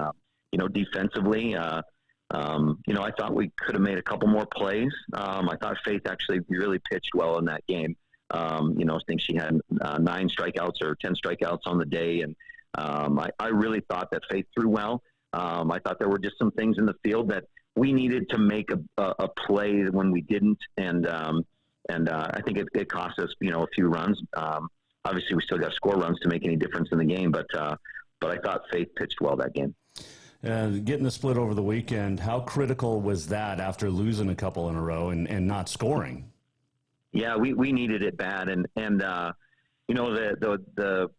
defensively, I thought we could have made a couple more plays. I thought Faith actually really pitched well in that game. I think she had 9 strikeouts or 10 strikeouts on the day. And I really thought that Faith threw well. I thought there were just some things in the field that we needed to make a play when we didn't. And I think it cost us, a few runs. Obviously, we still got to score runs to make any difference in the game. But I thought Faith pitched well that game. Getting the split over the weekend, how critical was that after losing a couple in a row and not scoring? Yeah, we needed it bad. And the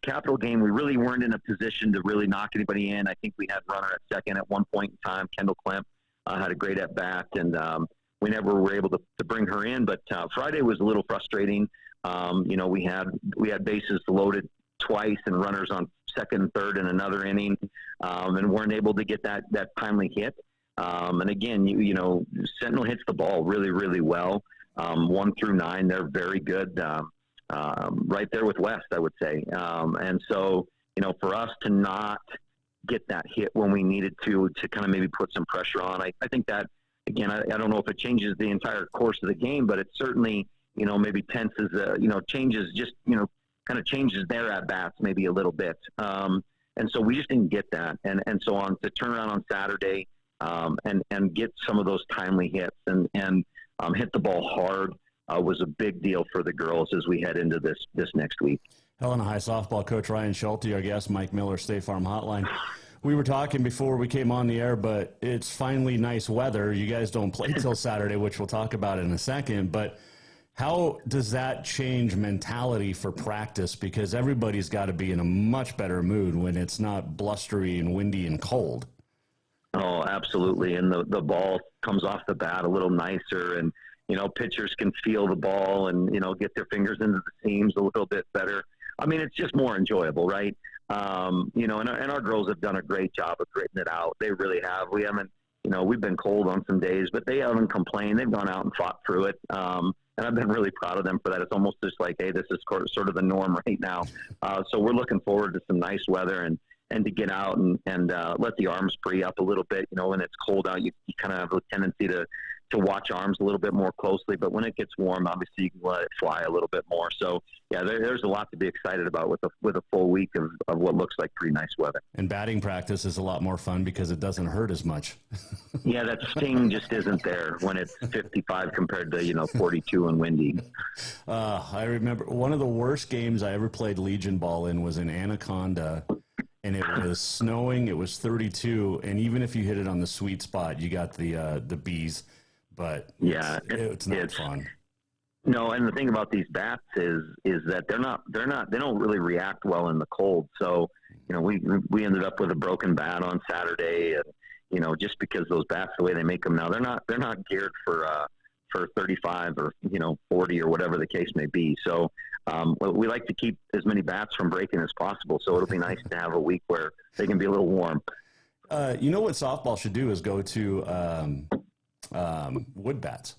Capital game, we really weren't in a position to really knock anybody in. I think we had runner at second at one point in time. Kendall Klemp had a great at-bat, and we never were able to bring her in. But Friday was a little frustrating. We had bases loaded twice and runners on second and third in another inning, and weren't able to get that timely hit. And again, Sentinel hits the ball really, really well. 1 through 9, they're very good. Right there with West, I would say. And so, for us to not get that hit when we needed to kind of maybe put some pressure on, I think that, again, I don't know if it changes the entire course of the game, but it certainly, maybe tenses, changes just, kind of changes their at-bats maybe a little bit. And so we just didn't get that. And so on to turn around on Saturday and get some of those timely hits and hit the ball hard was a big deal for the girls as we head into this next week. Helena High softball coach Ryan Schulte, our guest, Mike Miller, State Farm Hotline. We were talking before we came on the air, but it's finally nice weather. You guys don't play till Saturday, which we'll talk about in a second, but how does that change mentality for practice? Because everybody's got to be in a much better mood when it's not blustery and windy and cold. Oh, absolutely. And the ball comes off the bat a little nicer, and, pitchers can feel the ball and, get their fingers into the seams a little bit better. I mean, it's just more enjoyable, right? And our girls have done a great job of gritting it out. They really have. We haven't, we've been cold on some days, but they haven't complained. They've gone out and fought through it. And I've been really proud of them for that. It's almost just like, hey, this is sort of the norm right now. So we're looking forward to some nice weather and and to get out and let the arms free up a little bit. You know, when it's cold out, you kind of have a tendency to watch arms a little bit more closely. But when it gets warm, obviously you can let it fly a little bit more. So, yeah, there's a lot to be excited about with a full week of what looks like pretty nice weather. And batting practice is a lot more fun because it doesn't hurt as much. Yeah, that sting just isn't there when it's 55 compared to, 42 and windy. I remember one of the worst games I ever played Legion ball in was in Anaconda, and it was snowing. It was 32, and even if you hit it on the sweet spot, you got the bees. But yeah, it's not fun. No, and the thing about these bats is that they don't really react well in the cold. So, we ended up with a broken bat on Saturday, and just because those bats, the way they make them now, they're not geared for 35 or 40 or whatever the case may be. So we like to keep as many bats from breaking as possible. So it'll be nice to have a week where they can be a little warm. What softball should do is go to wood bats.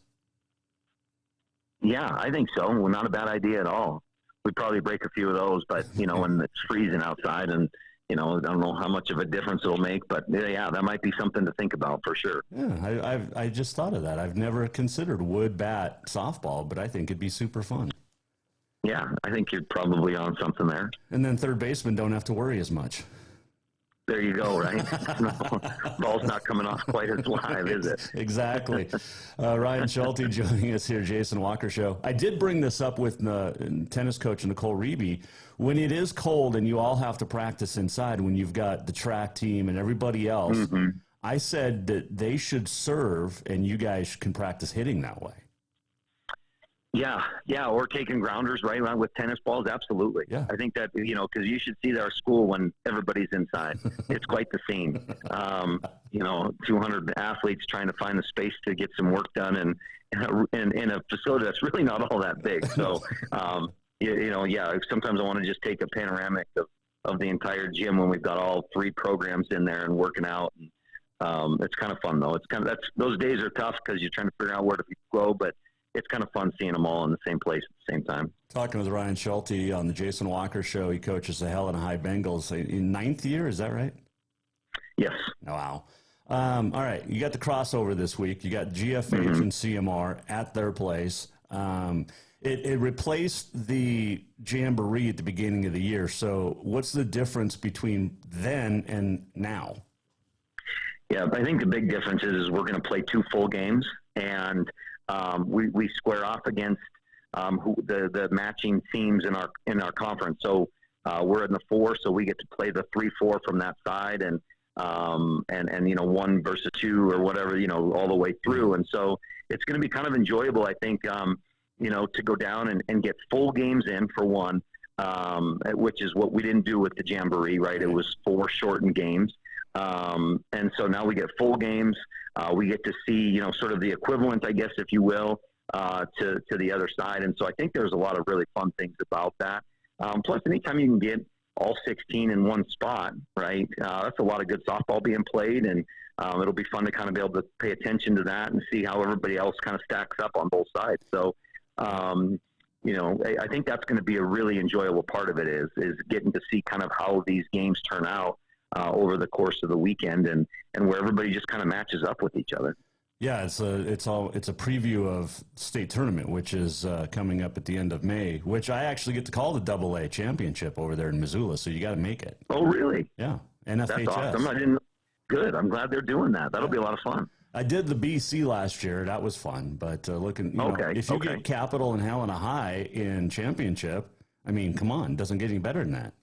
Yeah, I think so. Well, not a bad idea at all. We'd probably break a few of those, but when it's freezing outside, and I don't know how much of a difference it'll make, but yeah, that might be something to think about for sure. Yeah, I just thought of that. I've never considered wood bat softball, but I think it'd be super fun. Yeah, I think you're probably on something there. And then third basemen don't have to worry as much. There you go, right? Ball's not coming off quite as live, is it? Exactly. Ryan Schulte joining us here, Jason Walker Show. I did bring this up with tennis coach Nicole Reeby. When it is cold and you all have to practice inside, when you've got the track team and everybody else, I said that they should serve and you guys can practice hitting that way. Yeah, or taking grounders, right, with tennis balls, absolutely. Yeah. I think that, because you should see our school when everybody's inside. It's quite the scene. 200 athletes trying to find the space to get some work done in a facility that's really not all that big. So, sometimes I want to just take a panoramic of the entire gym when we've got all 3 programs in there and working out. And, it's kind of fun, though. Those days are tough because you're trying to figure out where to go, but it's kind of fun seeing them all in the same place at the same time. Talking with Ryan Schulte on the Jason Walker Show. He coaches the Helena High Bengals in 9th year. Is that right? Yes. Wow. All right. You got the crossover this week. You got GFH and CMR at their place. It replaced the Jamboree at the beginning of the year. So what's the difference between then and now? Yeah, I think the big difference is we're going to play 2 full games, and we square off against the matching teams in our conference. So we're in the 4, so we get to play the 3-4 from that side, and 1 versus 2 or whatever, all the way through. And so it's going to be kind of enjoyable, I think, to go down and get full games in for one, which is what we didn't do with the Jamboree, right? It was 4 shortened games. And so now we get full games. We get to see, sort of the equivalent, I guess, if you will, to the other side. And so I think there's a lot of really fun things about that. Plus, anytime you can get all 16 in one spot, right, that's a lot of good softball being played. And it'll be fun to kind of be able to pay attention to that and see how everybody else kind of stacks up on both sides. So, I think that's going to be a really enjoyable part of it is getting to see kind of how these games turn out over the course of the weekend and where everybody just kind of matches up with each other. Yeah, it's a preview of state tournament, which is coming up at the end of May, which I actually get to call the AA championship over there in Missoula. So you got to make it. Oh, really? Yeah. NFHS. That's awesome. Good. I'm glad they're doing that. That'll be a lot of fun. I did the BC last year. That was fun. But if you get Capital and Helena High in championship, I mean, come on, it doesn't get any better than that.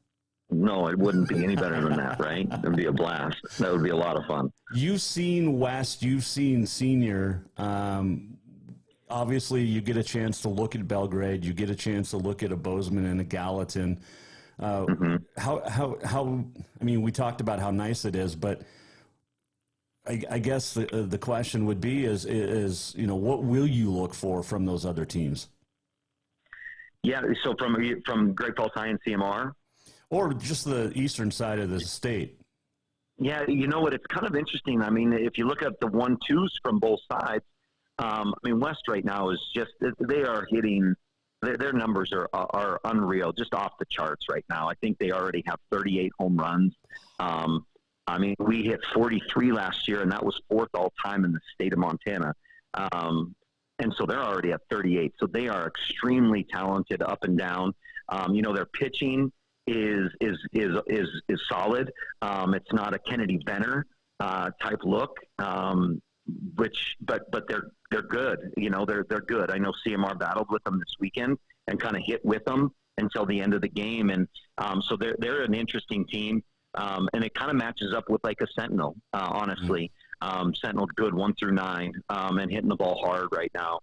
No, it wouldn't be any better than that, right? It'd be a blast. That would be a lot of fun. You've seen West, you've seen Senior. Obviously, you get a chance to look at Belgrade. You get a chance to look at a Bozeman and a Gallatin. We talked about how nice it is, but I guess the question would be is what will you look for from those other teams? Yeah, so from Great Falls High and CMR? Or just the eastern side of the state. Yeah, you know what? It's kind of interesting. I mean, if you look at the 1-2s from both sides, West right now is just, they are hitting their numbers are unreal, just off the charts right now. I think they already have 38 home runs. I mean, we hit 43 last year, and that was 4th all time in the state of Montana. And so they're already at 38. So they are extremely talented up and down. Their pitching is solid. It's not a Kennedy Benner type look, but they're good. They're good. I know CMR battled with them this weekend and kind of hit with them until the end of the game. And so they're an interesting team. And it kind of matches up with like a Sentinel, honestly. Sentinel's good 1 through 9 and hitting the ball hard right now.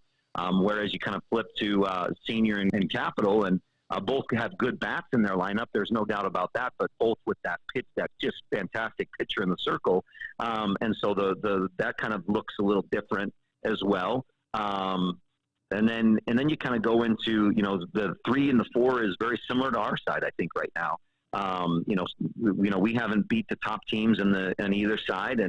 Whereas you kind of flip to Senior and Capital, and both have good bats in their lineup. There's no doubt about that, but both with that pitch, that just fantastic pitcher in the circle. And so that kind of looks a little different as well. And then you kind of go into, the 3 and the 4 is very similar to our side, I think, right now. We haven't beat the top teams on either side,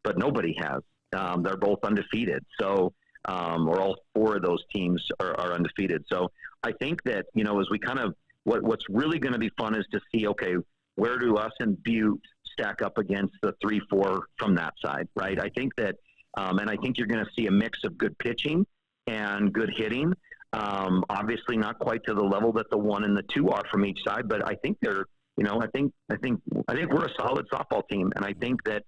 but nobody has. They're both undefeated. So, or all 4 of those teams are undefeated. So I think that, as we kind of, what's really going to be fun is to see, okay, where do us and Butte stack up against the 3-4 from that side, right? I think that, and I think you're going to see a mix of good pitching and good hitting. Obviously not quite to the level that the 1 and the 2 are from each side, but I think they're, I think we're a solid softball team, and I think that,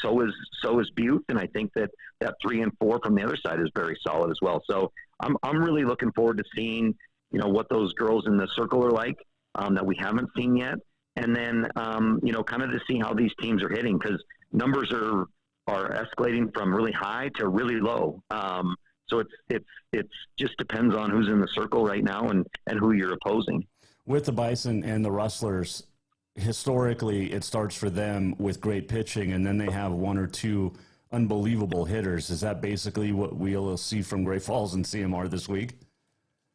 so is Butte, and I think that 3 and 4 from the other side is very solid as well. So I'm really looking forward to seeing, what those girls in the circle are like, that we haven't seen yet, and then kind of to see how these teams are hitting, because numbers are escalating from really high to really low. So it's just depends on who's in the circle right now and who you're opposing. With the Bison and the Rustlers, historically, it starts for them with great pitching, and then they have 1 or 2 unbelievable hitters. Is that basically what we'll see from Great Falls and CMR this week?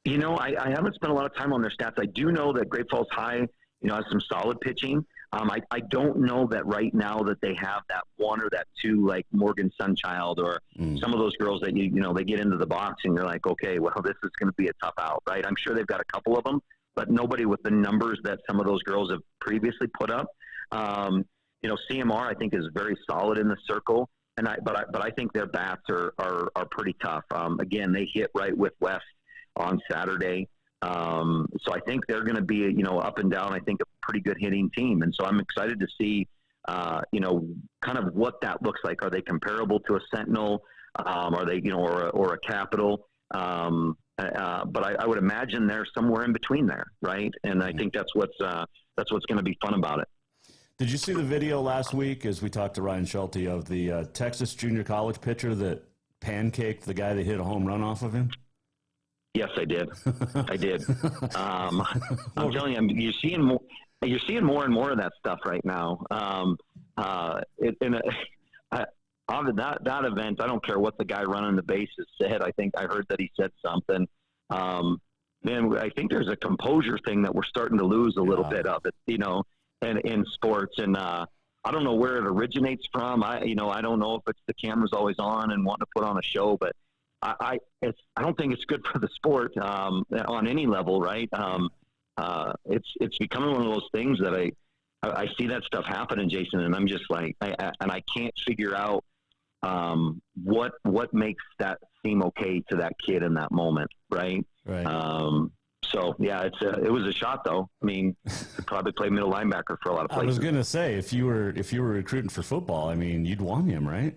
I haven't spent a lot of time on their stats. I do know that Great Falls High, has some solid pitching. I don't know that right now that they have that 1 or that 2 like Morgan Sunchild or some of those girls that they get into the box and you're like, okay, well, this is going to be a tough out, right? I'm sure they've got a couple of them, but nobody with the numbers that some of those girls have previously put up. CMR I think is very solid in the circle, but I think their bats are pretty tough. Again, they hit right with West on Saturday. So I think they're going to be, up and down, I think a pretty good hitting team. And so I'm excited to see, kind of what that looks like. Are they comparable to a Sentinel? Are they, or a Capital? But I would imagine they're somewhere in between there, right? And I think that's what's going to be fun about it. Did you see the video last week, as we talked to Ryan Schulte, of the Texas junior college pitcher that pancaked the guy that hit a home run off of him? Yes, I did. I did. I'm telling you, you're seeing more and more of that stuff right now. That event, I don't care what the guy running the bases said. I think I heard that he said something. Then I think there's a composure thing that we're starting to lose a little bit of it, and in sports. And I don't know where it originates from. I don't know if it's the camera's always on and wanting to put on a show, but I don't think it's good for the sport on any level, right? It's becoming one of those things that I see that stuff happening, Jason, and I'm just like, I can't figure out what makes that seem okay to that kid in that moment, right? Right. So yeah, it was a shot though. I mean, could probably play middle linebacker for a lot of places. I was gonna say, if you were recruiting for football, I mean, you'd want him, right?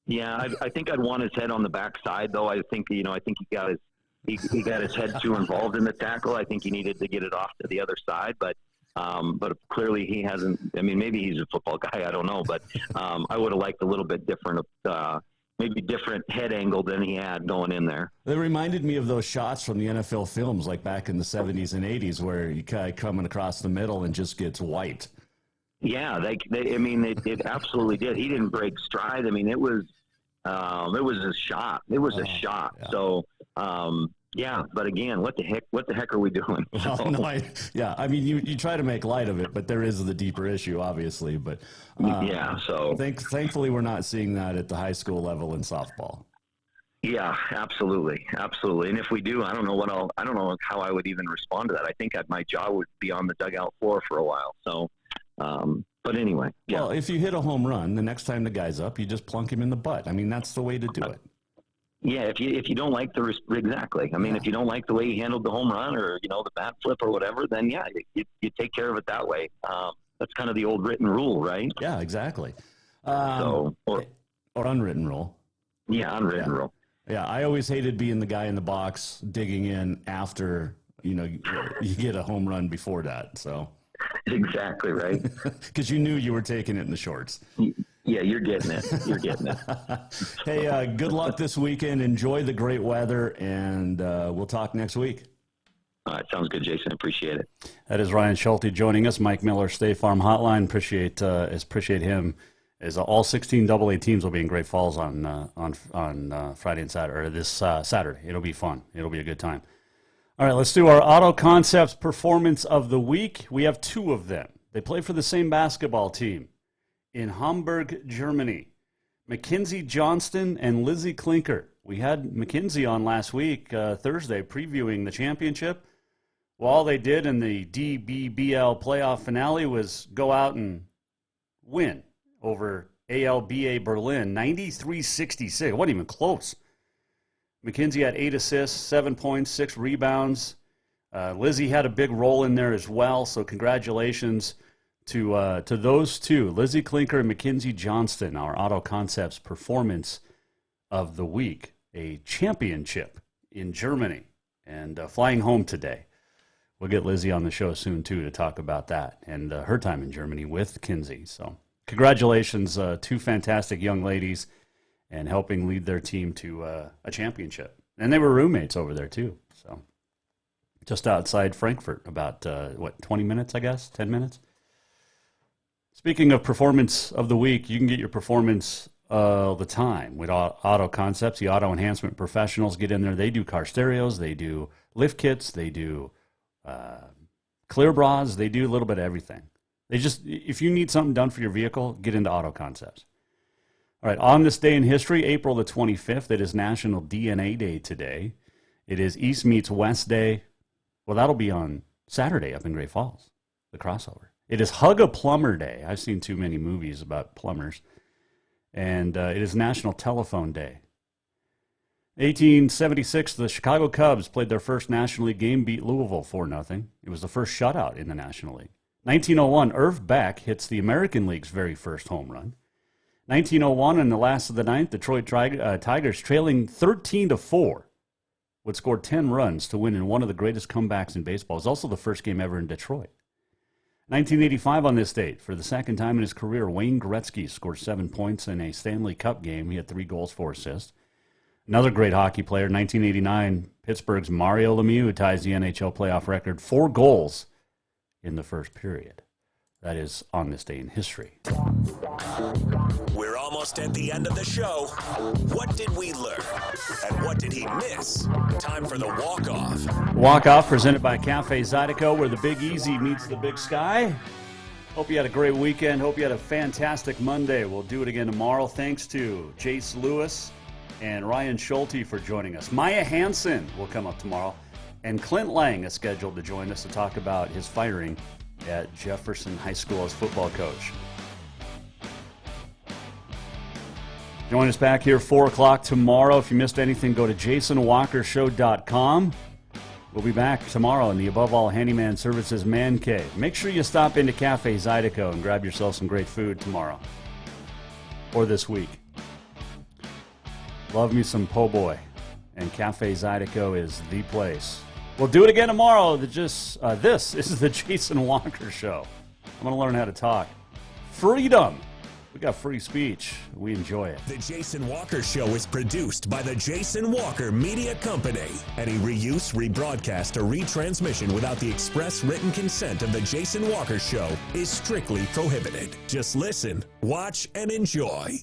Yeah, I think I'd want his head on the backside though. I think he got his head too involved in the tackle. I think he needed to get it off to the other side, but clearly he hasn't. I mean, maybe he's a football guy. I don't know, but I would have liked a little bit different, maybe different head angle than he had going in there. It reminded me of those shots from the NFL films, like back in the 70s and 80s, where you guy coming across the middle and just gets wiped. Yeah, it absolutely did. He didn't break stride. I mean, it was a shot. It was a shot. Yeah. So, yeah, but again, what the heck are we doing? Well, no, I mean, you try to make light of it, but there is the deeper issue, obviously. But yeah, so thankfully, we're not seeing that at the high school level in softball. Yeah, absolutely. Absolutely. And if we do, I don't know how I would even respond to that. I think my jaw would be on the dugout floor for a while. So, but anyway. Yeah. Well, if you hit a home run, the next time the guy's up, you just plunk him in the butt. I mean, that's the way to do it. Yeah, if you don't like exactly. I mean, if you don't like the way he handled the home run or, the bat flip or whatever, then yeah, you take care of it that way. That's kind of the old written rule, right? Yeah, exactly. Or unwritten rule. Yeah, unwritten rule. Yeah, I always hated being the guy in the box digging in after, you get a home run before that. So exactly right. Because you knew you were taking it in the shorts. Yeah, you're getting it. You're getting it. Hey, good luck this weekend. Enjoy the great weather, and we'll talk next week. All right, sounds good, Jason. Appreciate it. That is Ryan Schulte joining us. Mike Miller, State Farm Hotline. Appreciate him. As all 16 AA teams will be in Great Falls on Friday and Saturday, or this Saturday. It'll be fun. It'll be a good time. All right, let's do our Auto Concepts Performance of the Week. We have two of them. They play for the same basketball team in Hamburg, Germany. Mackenzie Johnston and Lizzie Klinker. We had Mackenzie on last week, Thursday, previewing the championship. Well, all they did in the DBBL playoff finale was go out and win over ALBA Berlin, 93-66. It wasn't even close. Mackenzie had 8 assists, 7 points, 6 rebounds. Lizzie had a big role in there as well, so congratulations to those two, Lizzie Klinker and Mackenzie Johnston, our Auto Concepts Performance of the Week, a championship in Germany, and flying home today. We'll get Lizzie on the show soon, too, to talk about that and her time in Germany with Kinsey. So congratulations, two fantastic young ladies, and helping lead their team to a championship. And they were roommates over there, too. So just outside Frankfurt, about, 20 minutes, I guess, 10 minutes? Speaking of Performance of the Week, you can get your performance all the time with Auto Concepts. The auto enhancement professionals get in there. They do car stereos. They do lift kits. They do clear bras. They do a little bit of everything. If you need something done for your vehicle, get into Auto Concepts. All right, on this day in history, April the 25th, it is National DNA Day today. It is East meets West Day. Well, that'll be on Saturday up in Great Falls, the crossover. It is Hug a Plumber Day. I've seen too many movies about plumbers. And it is National Telephone Day. 1876, the Chicago Cubs played their first National League game, beat Louisville 4-0. It was the first shutout in the National League. 1901, Irv Beck hits the American League's very first home run. 1901, in the last of the ninth, Detroit Tigers, trailing 13-4, would score 10 runs to win in one of the greatest comebacks in baseball. It was also the first game ever in Detroit. 1985 on this date, for the second time in his career, Wayne Gretzky scored 7 points in a Stanley Cup game. He had 3 goals, 4 assists. Another great hockey player, 1989, Pittsburgh's Mario Lemieux ties the NHL playoff record, 4 goals in the first period. That is on this day in history. We're almost at the end of the show. What did we learn? And what did he miss? Time for the walk-off. Walk-off presented by Cafe Zydeco, where the Big Easy meets the Big Sky. Hope you had a great weekend. Hope you had a fantastic Monday. We'll do it again tomorrow. Thanks to Jace Lewis and Ryan Schulte for joining us. Maya Hansen will come up tomorrow. And Clint Layng is scheduled to join us to talk about his firing at Jefferson High School as football coach. Join us back here 4 o'clock tomorrow. If you missed anything, go to jasonwalkershow.com. We'll be back tomorrow in the Above All Handyman Services Man Cave. Make sure you stop into Cafe Zydeco and grab yourself some great food tomorrow or this week. Love me some po' boy, and Cafe Zydeco is the place. We'll do it again tomorrow. This is the Jason Walker Show. I'm going to learn how to talk. Freedom. We got free speech. We enjoy it. The Jason Walker Show is produced by the Jason Walker Media Company. Any reuse, rebroadcast, or retransmission without the express written consent of the Jason Walker Show is strictly prohibited. Just listen, watch, and enjoy.